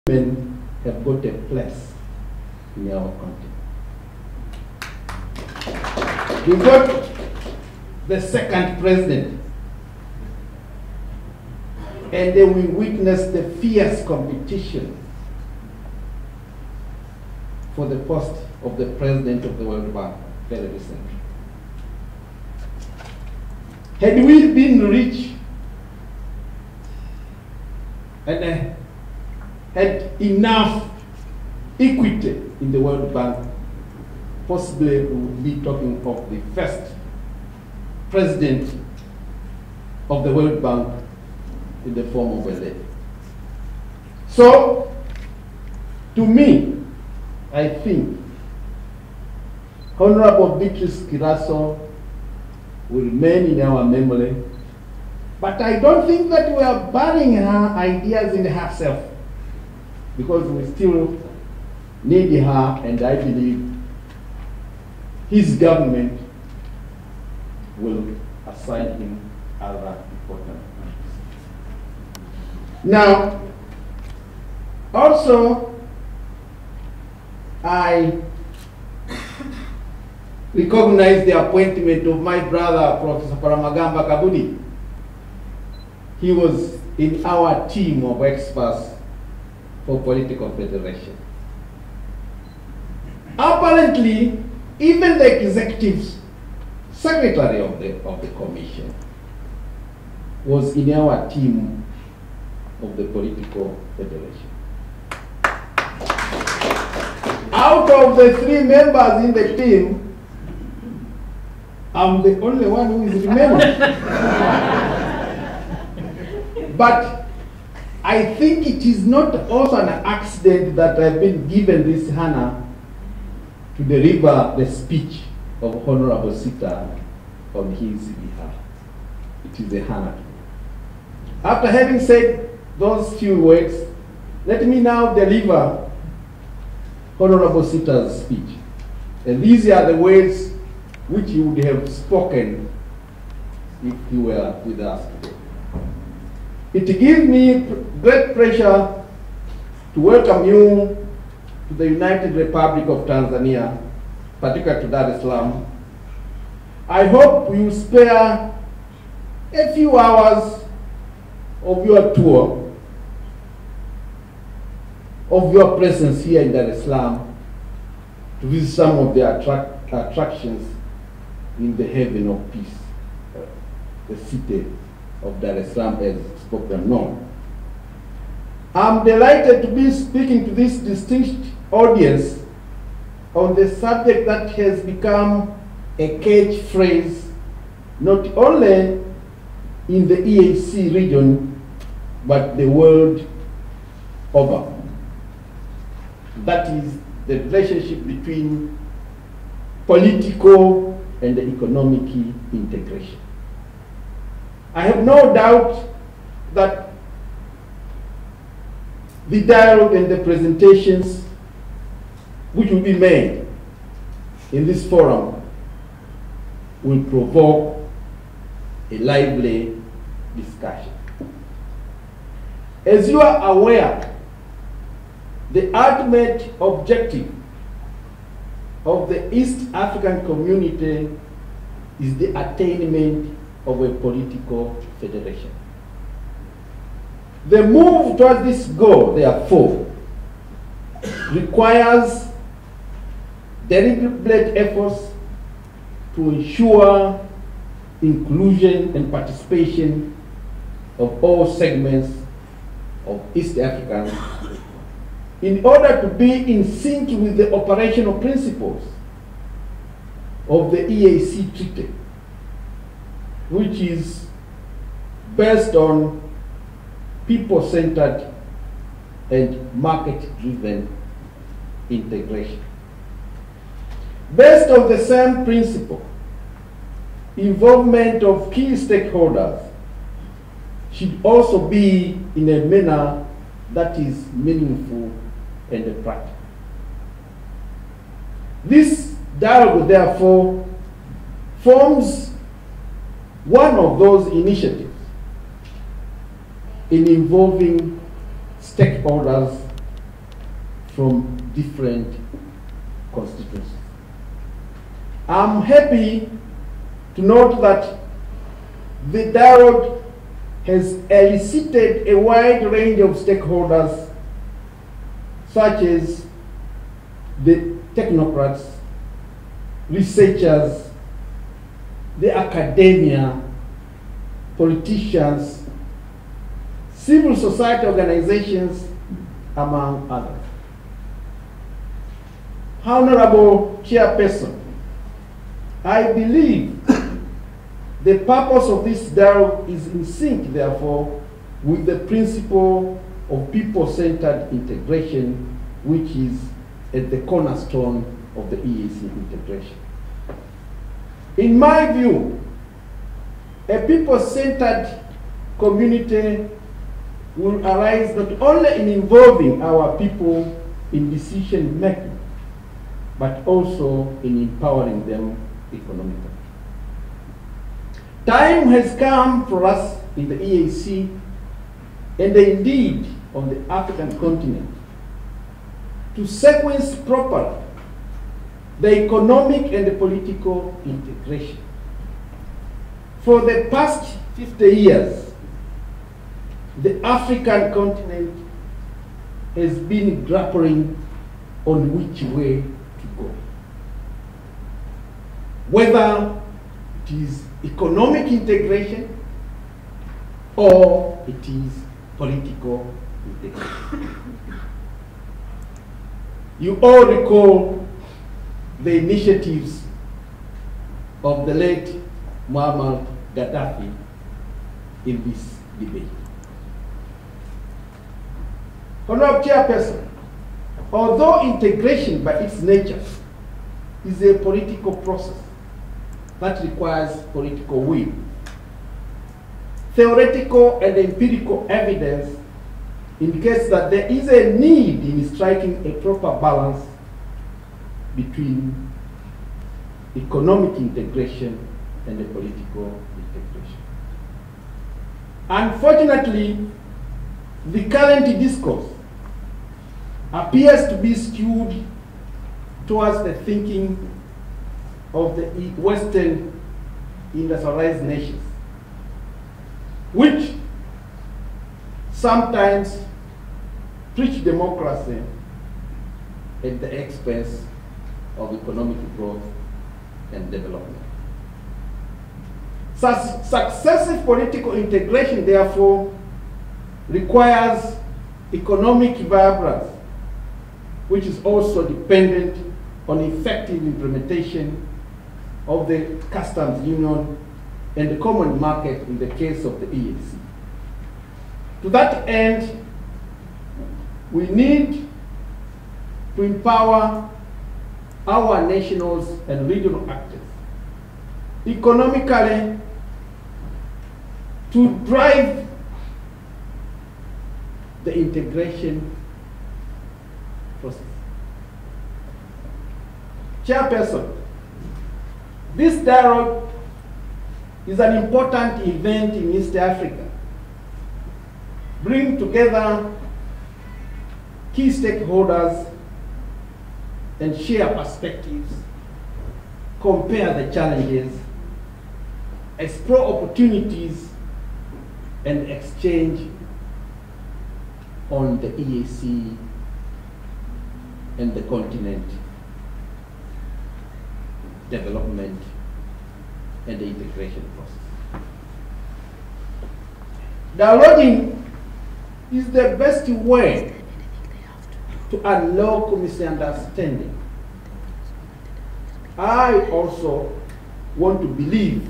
women have got a place in our country. We got the second president, and then we witnessed the fierce competition for the post of the president of the World Bank very recently. Had we been rich and had enough equity in the World Bank, possibly we would be talking of the first president of the World Bank in the form of a lady. So, to me, I think Honorable Beatrice Kiraso will remain in our memory, but I don't think that we are burying her ideas in herself, because we still need her, and I believe his government will assign him other important duties. Now, also, I recognize the appointment of my brother, Professor Paramagamba Kabudi. He was in our team of experts for political federation. Apparently, even the executive secretary of the commission was in our team of the political federation. Out of the 3 members in the team, I'm the only one who is remaining. But I think it is not also an accident that I've been given this honor to deliver the speech of Honorable Sita on his behalf. It is a honor. After having said those few words, let me now deliver Honorable Sita's speech. And these are the words which he would have spoken if he were with us today. It gives me great pleasure to welcome you to the United Republic of Tanzania, particularly to Dar es Salaam. I hope you spare a few hours of your tour, of your presence here in Dar es Salaam, to visit some of the attractions in the haven of peace, the city of Dar es Salaam as spoken known. I'm delighted to be speaking to this distinguished audience on the subject that has become a catchphrase not only in the EAC region, but the world over. That is the relationship between political and economic integration. I have no doubt that the dialogue and the presentations which will be made in this forum will provoke a lively discussion. As you are aware, the ultimate objective of the East African community is the attainment of a political federation. The move towards this goal, therefore, requires deliberate efforts to ensure inclusion and participation of all segments of East Africans in order to be in sync with the operational principles of the EAC Treaty, which is based on people-centered and market-driven integration. Based on the same principle, involvement of key stakeholders should also be in a manner that is meaningful and practical. This dialogue, therefore, forms one of those initiatives in involving stakeholders from different constituencies. I'm happy to note that the dialogue has elicited a wide range of stakeholders, such as the technocrats, researchers, the academia, politicians, civil society organizations, among others. Honorable Chairperson, I believe the purpose of this dialogue is in sync, therefore, with the principle of people-centered integration, which is at the cornerstone of the EAC integration. In my view, a people-centered community will arise not only in involving our people in decision-making, but also in empowering them economically. Time has come for us in the EAC, and indeed on the African continent, to sequence properly the economic and the political integration. For the past 50 years, the African continent has been grappling on which way to go. Whether it is economic integration or it is political integration. You all recall the initiatives of the late Muammar Gaddafi in this debate. Honorable Chairperson, although integration by its nature is a political process that requires political will, theoretical and empirical evidence indicates that there is a need in striking a proper balance between economic integration and the political integration. Unfortunately, the current discourse appears to be skewed towards the thinking of the Western industrialized nations, which sometimes preach democracy at the expense of economic growth and development. Successive political integration, therefore, requires economic vibrance, which is also dependent on effective implementation of the customs union and the common market in the case of the EAC. To that end, we need to empower our nationals and regional actors economically to drive the integration process. Chairperson, this dialogue is an important event in East Africa, bring together key stakeholders and share perspectives, compare the challenges, explore opportunities, and exchange on the EAC and the continent development and the integration process. Dialoguing is the best way to unlock misunderstanding. I also want to believe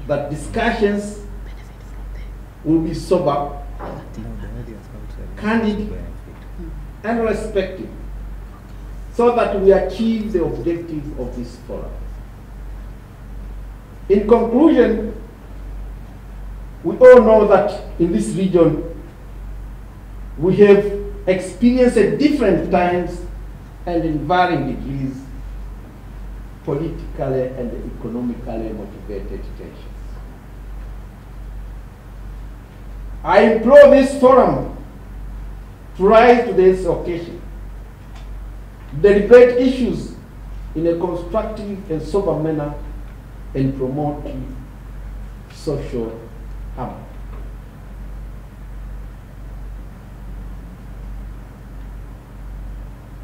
that discussions will be sober, candid, and respectful, so that we achieve the objective of this forum. In conclusion, we all know that in this region, we have experienced at different times and in varying degrees politically and economically motivated tensions. I implore this forum to rise to this occasion deliberate issues in a constructive and sober manner, and promote social harmony.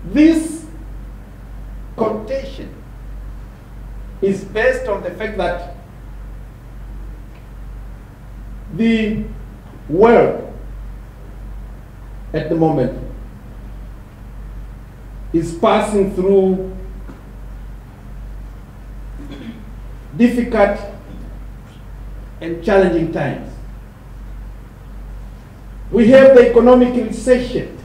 This contention is based on the fact that the world at the moment is passing through difficult and challenging times. We have the economic recession,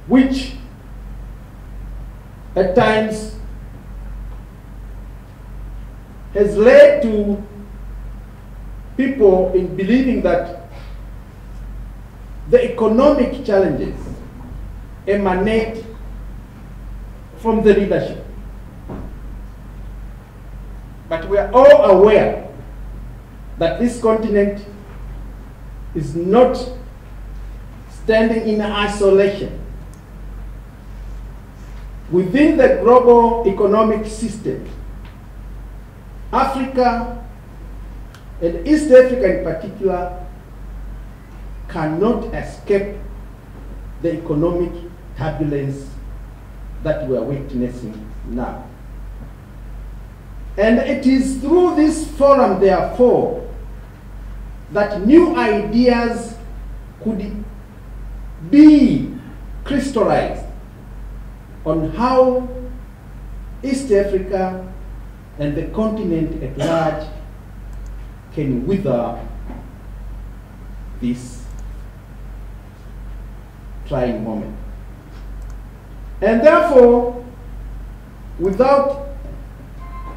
which at times has led to people in believing that the economic challenges emanate from the leadership. But we are all aware that this continent is not standing in isolation. Within the global economic system, Africa, and East Africa in particular, cannot escape the economic turbulence that we are witnessing now. And it is through this forum, therefore, that new ideas could be crystallized on how East Africa and the continent at large can weather this trying moment. And therefore, without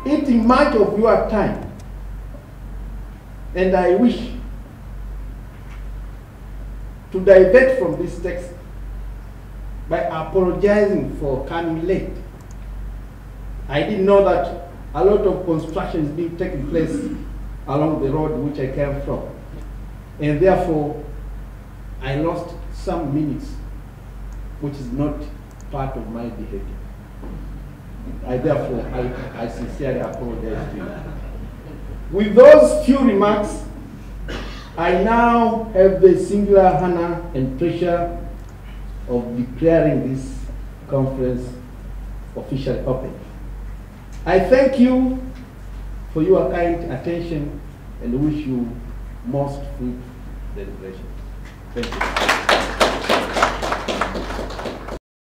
eating much of your time, and I wish to divert from this text by apologizing for coming late. I didn't know that a lot of construction is being taking place along the road which I came from, and therefore I lost some minutes, which is not part of my behavior. I sincerely apologize to you. With those few remarks, I now have the singular honor and pleasure of declaring this conference officially open. I thank you for your kind attention and wish you most fruitful celebration. Thank you.